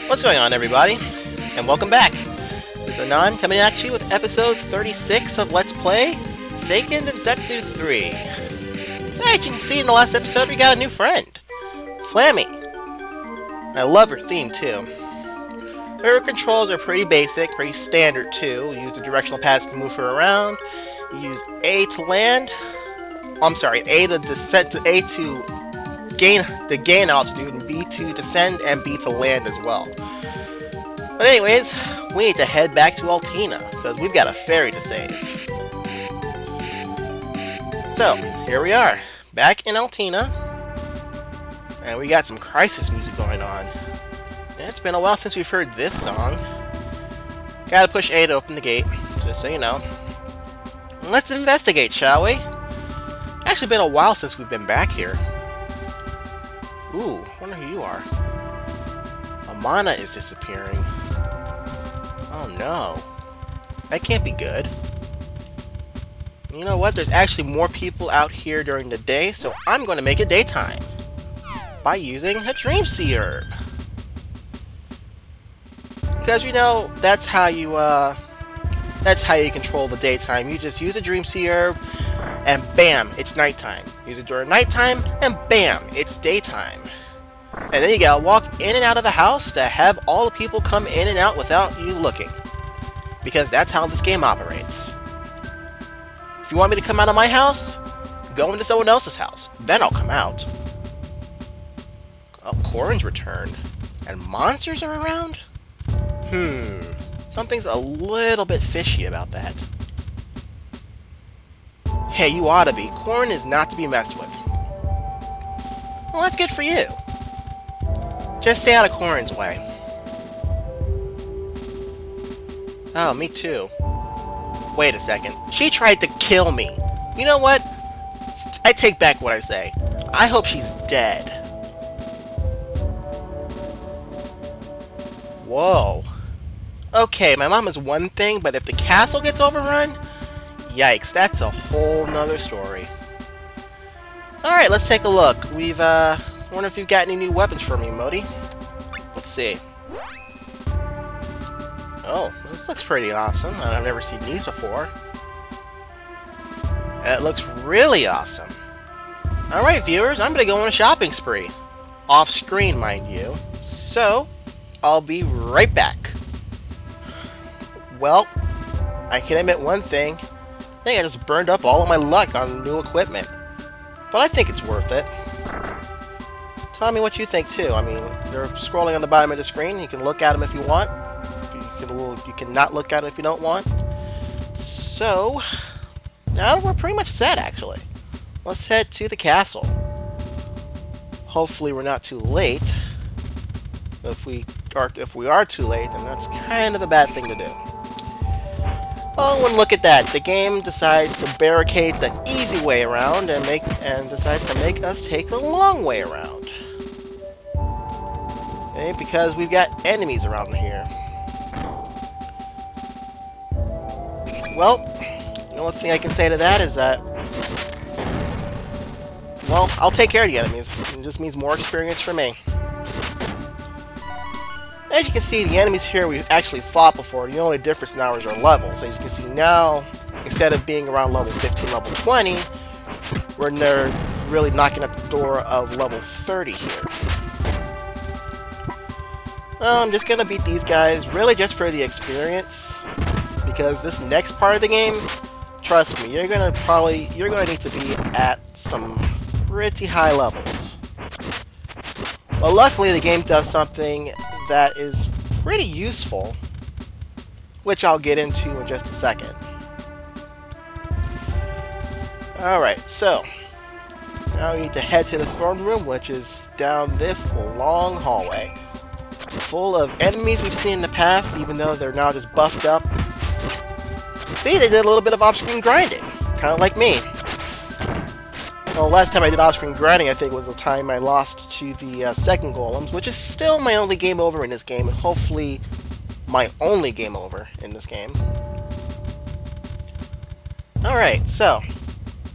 What's going on, everybody? And welcome back! This is Anon coming at you with episode 36 of Let's Play Seiken Densetsu 3. So as you can see in the last episode, we got a new friend, Flammy. I love her theme, too. Her controls are pretty basic, pretty standard, too. You use the directional pads to move her around. You use A to land. I'm sorry, A to descend, A to gain altitude, and B to descend, and B to land as well. But anyways, we need to head back to Altina, because we've got a ferry to save. So, here we are, back in Altina, and we got some crisis music going on. And it's been a while since we've heard this song. Gotta push A to open the gate, just so you know. Let's investigate, shall we? Actually been a while since we've been back here. Ooh, I wonder who you are. Amana is disappearing. Oh no. That can't be good. You know what? There's actually more people out here during the day, so I'm going to make it daytime. By using a Dream Seer. Because, you know, that's how you control the daytime. You just use a Dream Seer, and bam, it's nighttime. Use it during nighttime, and bam, it's daytime. And then you gotta walk in and out of the house to have all the people come in and out without you looking. Because that's how this game operates. If you want me to come out of my house, go into someone else's house. Then I'll come out. Oh, Corin's returned. And monsters are around? Something's a little bit fishy about that. Hey, you ought to be. Corin is not to be messed with. Well, that's good for you. Just stay out of Corin's way. Oh, me too. Wait a second. She tried to kill me. You know what? I take back what I say. I hope she's dead. Whoa. Okay, my mom is one thing, but if the castle gets overrun, yikes, that's a whole nother story. Alright, let's take a look. Wonder if you've got any new weapons for me, Modi. Let's see. Oh, this looks pretty awesome. I've never seen these before. It looks really awesome. Alright, viewers, I'm gonna go on a shopping spree. Off screen, mind you. So, I'll be right back. Well, I can admit one thing. I think I just burned up all of my luck on new equipment. But I think it's worth it. Tell me what you think too. I mean, they're scrolling on the bottom of the screen. You can look at them if you want. You can not look at it if you don't want. So, now we're pretty much set actually. Let's head to the castle. Hopefully we're not too late. If we are too late, then that's kind of a bad thing to do. Oh, and look at that! The game decides to barricade the easy way around and decides to make us take the long way around. Okay, because we've got enemies around here. Well, the only thing I can say to that is that, well, I'll take care of the enemies. It just means more experience for me. As you can see, the enemies here we've actually fought before. The only difference now is our levels. As you can see now, instead of being around level 15, level 20, we're really knocking at the door of level 30 here. I'm just gonna beat these guys really just for the experience, because this next part of the game, trust me, you're gonna need to be at some pretty high levels. But luckily, the game does something that is pretty useful, which I'll get into in just a second. Alright, so now we need to head to the throne room, which is down this long hallway, full of enemies we've seen in the past, even though they're now just buffed up. See, they did a little bit of off-screen grinding, kind of like me. Well, last time I did off-screen grinding, I think was the time I lost to the second golems, which is still my only game over in this game, and hopefully my only game over in this game. Alright, so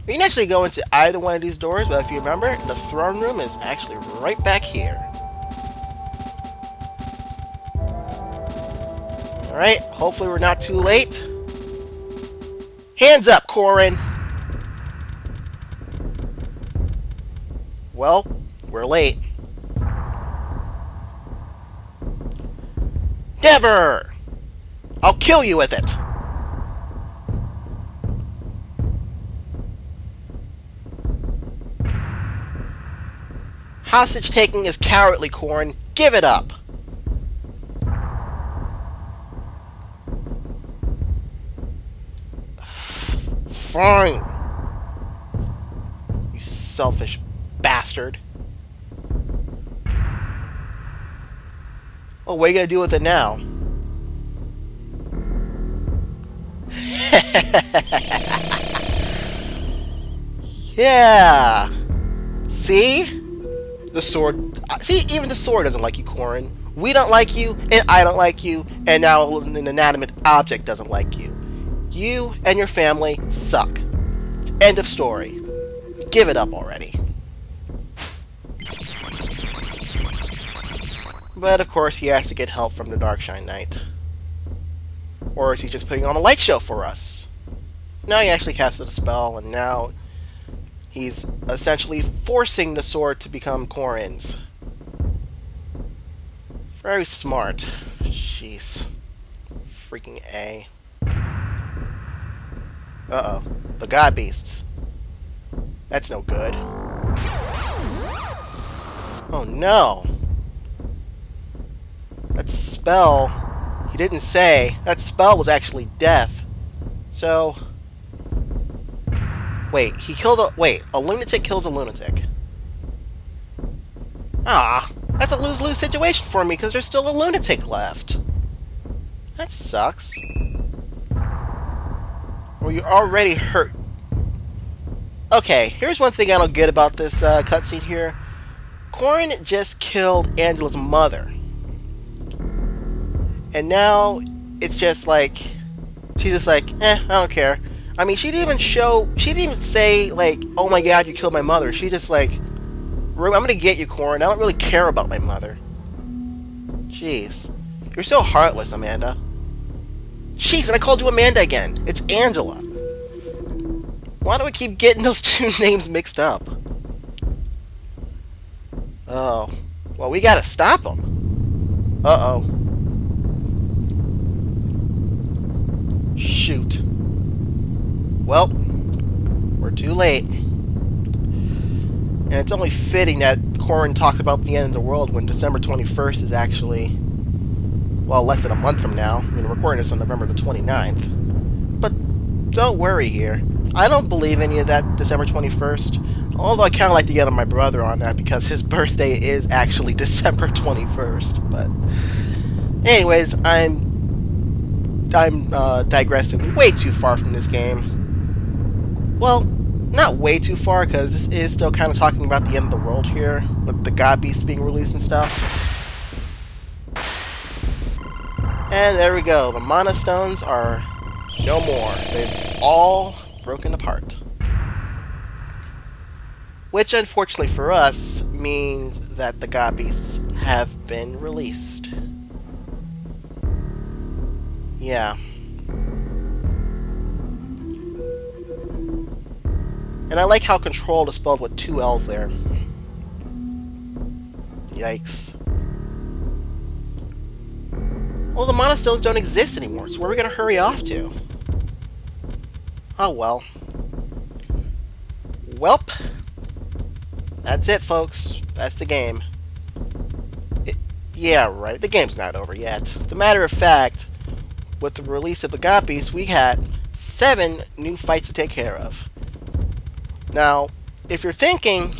you can actually go into either one of these doors, but if you remember, the throne room is actually right back here. Alright, hopefully we're not too late. Hands up, Korin! Well, we're late. Never! I'll kill you with it! Hostage taking is cowardly, Korin. Give it up! Fine! You selfish bastard. Well, what are you gonna do with it now? Yeah! See? The sword... See, even the sword doesn't like you, Korin. We don't like you, and I don't like you, and now an inanimate object doesn't like you. You and your family suck. End of story. Give it up already. But of course he has to get help from the Darkshine Knight. Or is he just putting on a light show for us? Now he actually casted a spell, and now he's essentially forcing the sword to become Korin's. Very smart. Jeez. Freaking A. Uh-oh. The God Beasts. That's no good. Oh no! That spell... He didn't say. That spell was actually death. So... Wait, he killed a... Wait, a lunatic kills a lunatic. Ah, that's a lose-lose situation for me, because there's still a lunatic left. That sucks. Well, you're already hurt. Okay, here's one thing I don't get about this cutscene here. Korin just killed Angela's mother. And now, it's just like... She's just like, I don't care. I mean, she didn't even say, like, oh my god, you killed my mother. She just like, I'm gonna get you, Korin. I don't really care about my mother. Jeez. You're so heartless, Amanda. Jeez, and I called you Amanda again. It's Angela. Why do I keep getting those two names mixed up? Oh. Well, we gotta stop them. Uh-oh. Shoot. Well, we're too late. And it's only fitting that Korin talks about the end of the world when December 21st is actually, well, less than a month from now. I mean, we're recording this on November the 29th. But don't worry here. I don't believe any of that December 21st. Although I kind of like to get on my brother on that because his birthday is actually December 21st. But anyways, I'm digressing way too far from this game. Well, not way too far, because this is still kind of talking about the end of the world here, with the God Beasts being released and stuff. And there we go. The Mana Stones are no more. They've all broken apart. Which, unfortunately for us, means that the God Beasts have been released. Yeah. And I like how controlled is spelled with two L's there. Yikes. Well, the Mana Stones don't exist anymore, so where are we going to hurry off to? Oh well. Welp. That's it, folks. That's the game. Yeah, right. The game's not over yet. As a matter of fact, with the release of the God Beasts, we had 7 new fights to take care of. Now, if you're thinking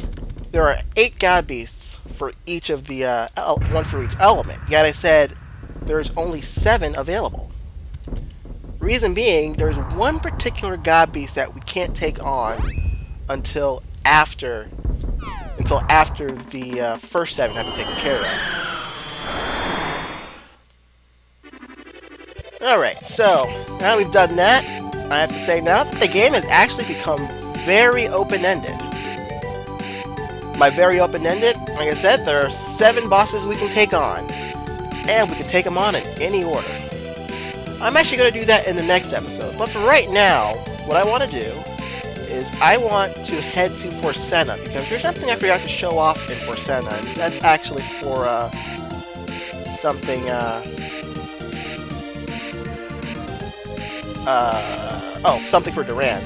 there are 8 God Beasts for each of the, one for each element, yet I said there's only 7 available. Reason being, there's one particular God Beast that we can't take on until after the first 7 have been taken care of. Alright, so now we've done that, I have to say now that the game has actually become very open-ended. By very open-ended, like I said, there are 7 bosses we can take on. And we can take them on in any order. I'm actually going to do that in the next episode. But for right now, what I want to do is I want to head to Forsenna, because there's something I forgot to show off in Forsenna, and that's actually for something, something for Duran.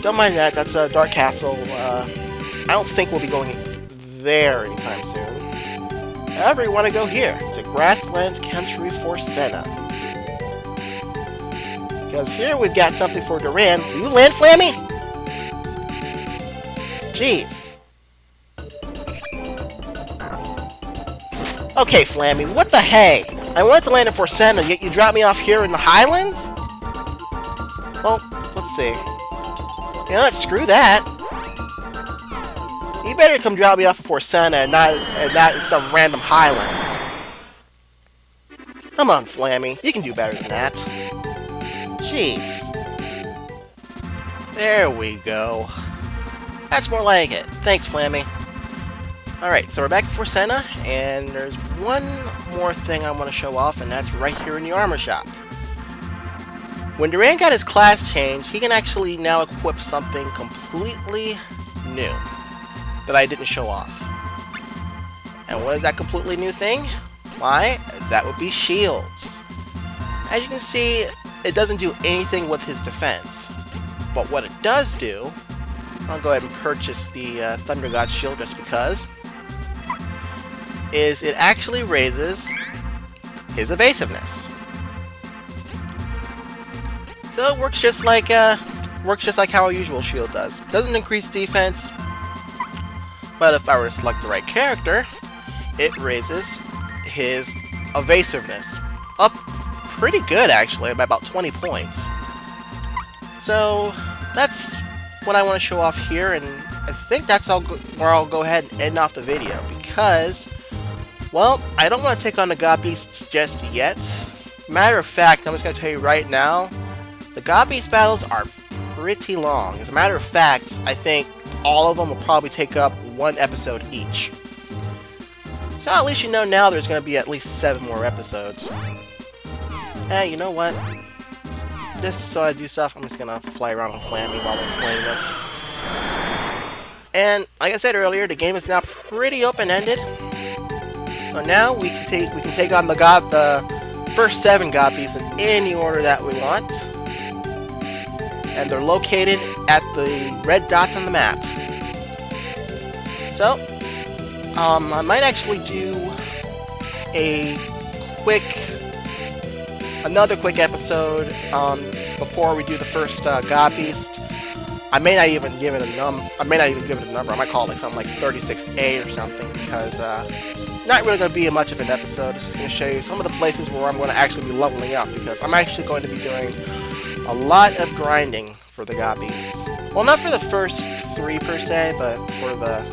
Don't mind that, that's a Dark Castle. I don't think we'll be going there anytime soon. However, we want to go here, to Grasslands Country Forsenna. Because here we've got something for Duran. Will you land, Flammy? Jeez. Okay, Flammy, what the hey? I wanted to land in Forsenna, yet you dropped me off here in the Highlands? Well, let's see. You know what, screw that. You better come drop me off at Forsenna and not in some random Highlands. Come on, Flammy, you can do better than that. Jeez. There we go. That's more like it. Thanks, Flammy. Alright, so we're back at Forsenna, and there's one more thing I want to show off, and that's right here in the armor shop. When Duran got his class changed, he can actually now equip something completely new that I didn't show off. And what is that completely new thing? Why, that would be shields. As you can see, it doesn't do anything with his defense. But what it does do, I'll go ahead and purchase the Thunder God shield just because, is it actually raises his evasiveness. So it works just like how a usual shield does. Doesn't increase defense, but if I were to select the right character, it raises his evasiveness up pretty good, actually, by about 20 points. So that's what I want to show off here, and I think that's where I'll go ahead and end off the video, because, well, I don't want to take on the God Beasts just yet. Matter of fact, I'm just going to tell you right now, the God Beast battles are pretty long. As a matter of fact, I think all of them will probably take up one episode each. So at least you know now there's going to be at least 7 more episodes. Hey, you know what? Just so I do stuff, I'm just going to fly around with Flammy while I'm explaining this. And like I said earlier, the game is now pretty open-ended. So now we can take on the first 7 God Beasts in any order that we want. And they're located at the red dots on the map. So, I might actually do another quick episode before we do the first God Beast. I may not even give it a number. I might call it like something like 36A or something, because it's not really going to be much of an episode. It's just going to show you some of the places where I'm going to actually be leveling up, because I'm actually going to be doing a lot of grinding for the God Beasts. Well, not for the first 3 per se, but for the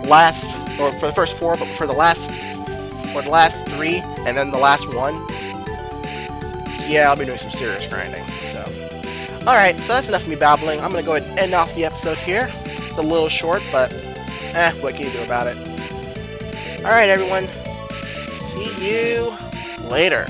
last, or for the first 4, but for the last 3, and then the last 1. Yeah, I'll be doing some serious grinding. So, alright, so that's enough of me babbling. I'm gonna go ahead and end off the episode here. It's a little short, but what can you do about it? Alright, everyone. See you later.